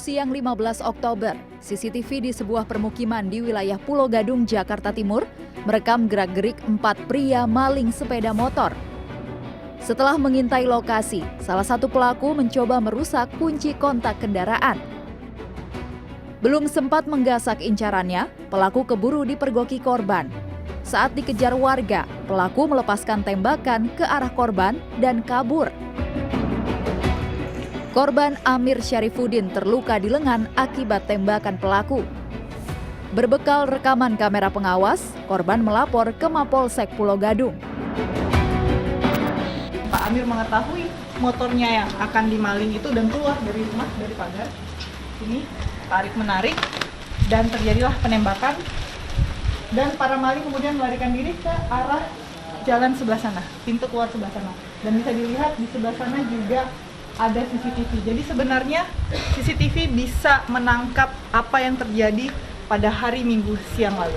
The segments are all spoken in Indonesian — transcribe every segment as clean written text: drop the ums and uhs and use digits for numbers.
siang 15 Oktober, CCTV di sebuah permukiman di wilayah Pulau Gadung, Jakarta Timur merekam gerak-gerik 4 pria maling sepeda motor. Setelah mengintai lokasi, salah satu pelaku mencoba merusak kunci kontak kendaraan. Belum sempat menggasak incarannya, pelaku keburu dipergoki korban. Saat dikejar warga, pelaku melepaskan tembakan ke arah korban dan kabur. Korban Amir Syarifuddin terluka di lengan akibat tembakan pelaku. Berbekal rekaman kamera pengawas, korban melapor ke Mapolsek Pulau Gadung. Pak Amir mengetahui motornya yang akan dimaling itu dan keluar dari rumah, dari pagar. Ini tarik-menarik dan terjadilah penembakan. Dan para maling kemudian melarikan diri ke arah jalan sebelah sana, pintu keluar sebelah sana. Dan bisa dilihat di sebelah sana juga ada CCTV. Jadi sebenarnya CCTV bisa menangkap apa yang terjadi pada hari Minggu siang lalu.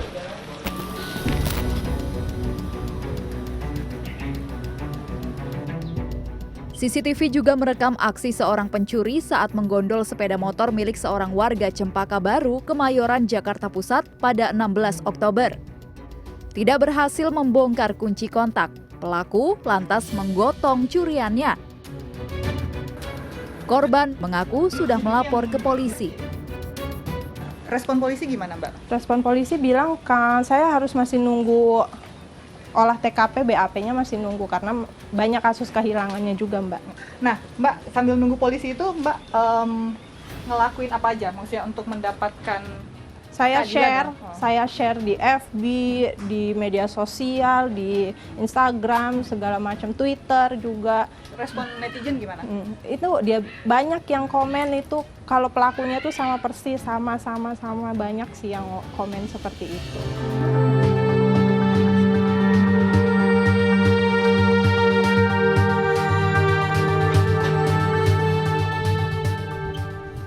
CCTV juga merekam aksi seorang pencuri saat menggondol sepeda motor milik seorang warga Cempaka Baru, Kemayoran, Jakarta Pusat pada 16 Oktober. Tidak berhasil membongkar kunci kontak, pelaku lantas menggotong curiannya. Korban mengaku sudah melapor ke polisi. Respon polisi gimana, Mbak? Respon polisi bilang, saya harus masih nunggu olah TKP, BAP-nya masih nunggu karena banyak kasus kehilangannya juga, Mbak. Nah, Mbak, sambil nunggu polisi itu, Mbak ngelakuin apa aja maksudnya untuk mendapatkan Saya keadilan? share di FB, di media sosial, di Instagram, segala macam, Twitter juga. Respon netizen gimana? Itu dia banyak yang komen itu kalau pelakunya tuh sama persis, sama banyak sih yang komen seperti itu.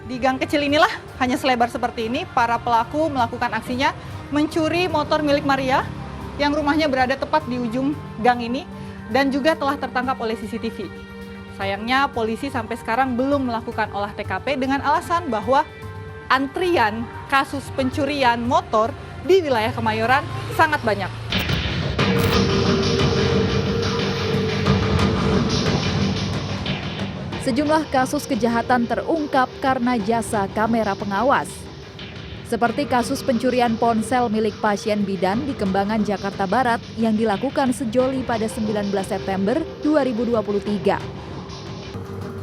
Di gang kecil inilah, hanya selebar seperti ini, para pelaku melakukan aksinya mencuri motor milik Maria yang rumahnya berada tepat di ujung gang ini dan juga telah tertangkap oleh CCTV. Sayangnya polisi sampai sekarang belum melakukan olah TKP dengan alasan bahwa antrian kasus pencurian motor di wilayah Kemayoran sangat banyak. Sejumlah kasus kejahatan terungkap karena jasa kamera pengawas. Seperti kasus pencurian ponsel milik pasien bidan di Kembangan, Jakarta Barat yang dilakukan sejoli pada 19 September 2023.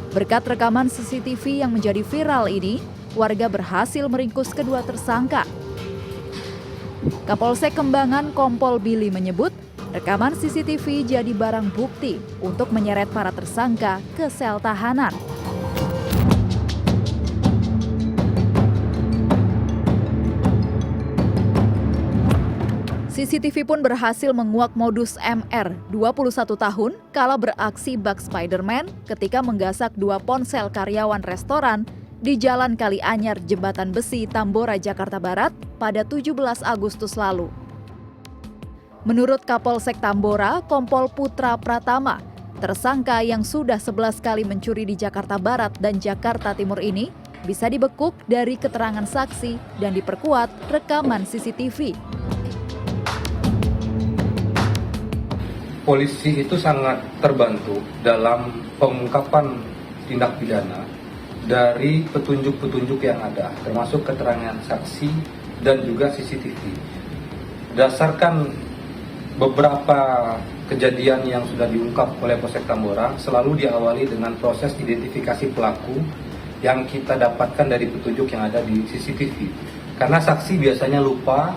Berkat rekaman CCTV yang menjadi viral ini, warga berhasil meringkus kedua tersangka. Kapolsek Kembangan Kompol Billy menyebut, rekaman CCTV jadi barang bukti untuk menyeret para tersangka ke sel tahanan. CCTV pun berhasil menguak modus MR, 21 tahun, kala beraksi bak Spider-Man ketika menggasak 2 ponsel karyawan restoran di Jalan Kalianyar, Jembatan Besi, Tambora, Jakarta Barat pada 17 Agustus lalu. Menurut Kapolsek Tambora, Kompol Putra Pratama, tersangka yang sudah 11 kali mencuri di Jakarta Barat dan Jakarta Timur ini bisa dibekuk dari keterangan saksi dan diperkuat rekaman CCTV. Polisi itu sangat terbantu dalam pengungkapan tindak pidana dari petunjuk-petunjuk yang ada, termasuk keterangan saksi dan juga CCTV. Berdasarkan beberapa kejadian yang sudah diungkap oleh Polsek Tambora selalu diawali dengan proses identifikasi pelaku yang kita dapatkan dari petunjuk yang ada di CCTV. Karena saksi biasanya lupa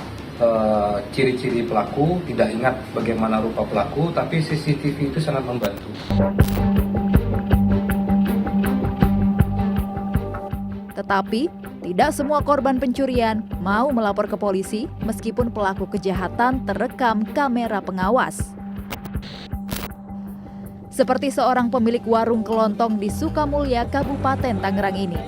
ciri-ciri pelaku, tidak ingat bagaimana rupa pelaku, tapi CCTV itu sangat membantu. Tetapi, tidak semua korban pencurian mau melapor ke polisi meskipun pelaku kejahatan terekam kamera pengawas. Seperti seorang pemilik warung kelontong di Sukamulya, Kabupaten Tangerang ini.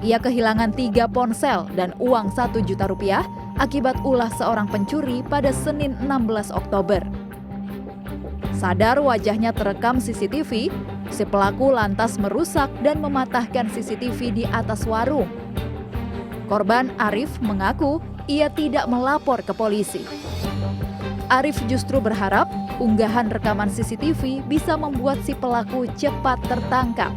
Ia kehilangan 3 ponsel dan uang 1 juta rupiah akibat ulah seorang pencuri pada Senin 16 Oktober. Sadar wajahnya terekam CCTV, Si pelaku lantas merusak dan mematahkan CCTV di atas warung. Korban Arif mengaku ia tidak melapor ke polisi. Arif justru berharap unggahan rekaman CCTV bisa membuat si pelaku cepat tertangkap.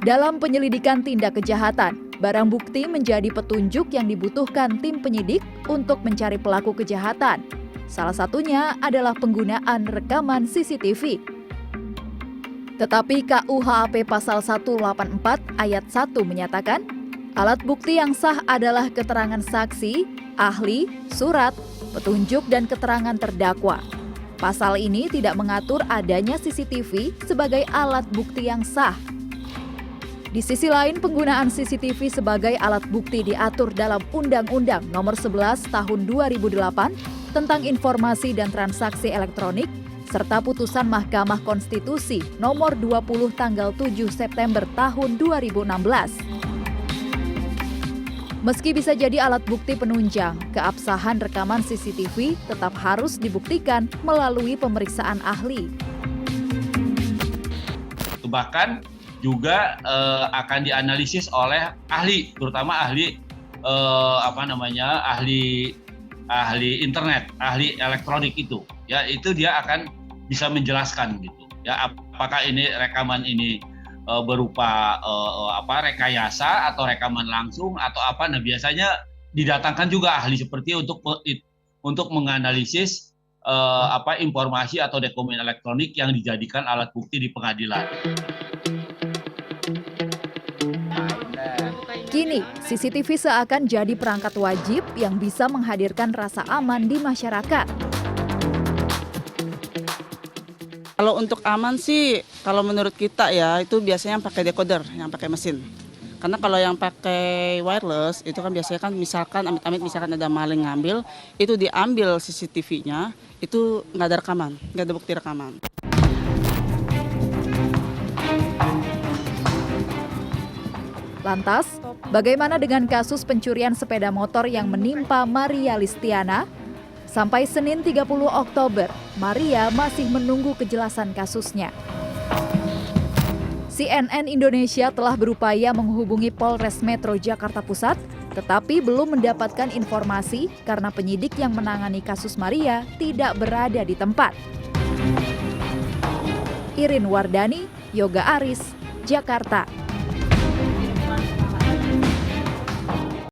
Dalam penyelidikan tindak kejahatan, barang bukti menjadi petunjuk yang dibutuhkan tim penyidik untuk mencari pelaku kejahatan. Salah satunya adalah penggunaan rekaman CCTV. Tetapi KUHP Pasal 184 Ayat 1 menyatakan, alat bukti yang sah adalah keterangan saksi, ahli, surat, petunjuk, dan keterangan terdakwa. Pasal ini tidak mengatur adanya CCTV sebagai alat bukti yang sah. Di sisi lain, penggunaan CCTV sebagai alat bukti diatur dalam Undang-Undang Nomor 11 Tahun 2008 tentang Informasi dan Transaksi Elektronik serta putusan Mahkamah Konstitusi Nomor 20 Tanggal 7 September tahun 2016. Meski bisa jadi alat bukti penunjang, keabsahan rekaman CCTV tetap harus dibuktikan melalui pemeriksaan ahli. Bahkan juga akan dianalisis oleh ahli, terutama ahli ahli internet, ahli elektronik itu. Ya, itu dia akan bisa menjelaskan gitu. Ya, apakah ini rekaman ini berupa rekayasa atau rekaman langsung atau apa. Nah, biasanya didatangkan juga ahli seperti untuk menganalisis informasi atau dokumen elektronik yang dijadikan alat bukti di pengadilan. Kini, CCTV seakan jadi perangkat wajib yang bisa menghadirkan rasa aman di masyarakat. Kalau untuk aman sih, kalau menurut kita ya, itu biasanya yang pakai decoder, yang pakai mesin. Karena kalau yang pakai wireless, itu kan biasanya kan misalkan amit-amit misalkan ada maling ngambil, itu diambil CCTV-nya, itu nggak ada rekaman, nggak ada bukti rekaman. Lantas, bagaimana dengan kasus pencurian sepeda motor yang menimpa Maria Listiana? Sampai Senin 30 Oktober, Maria masih menunggu kejelasan kasusnya. CNN Indonesia telah berupaya menghubungi Polres Metro Jakarta Pusat, tetapi belum mendapatkan informasi karena penyidik yang menangani kasus Maria tidak berada di tempat. Irin Wardani, Yoga Aris, Jakarta.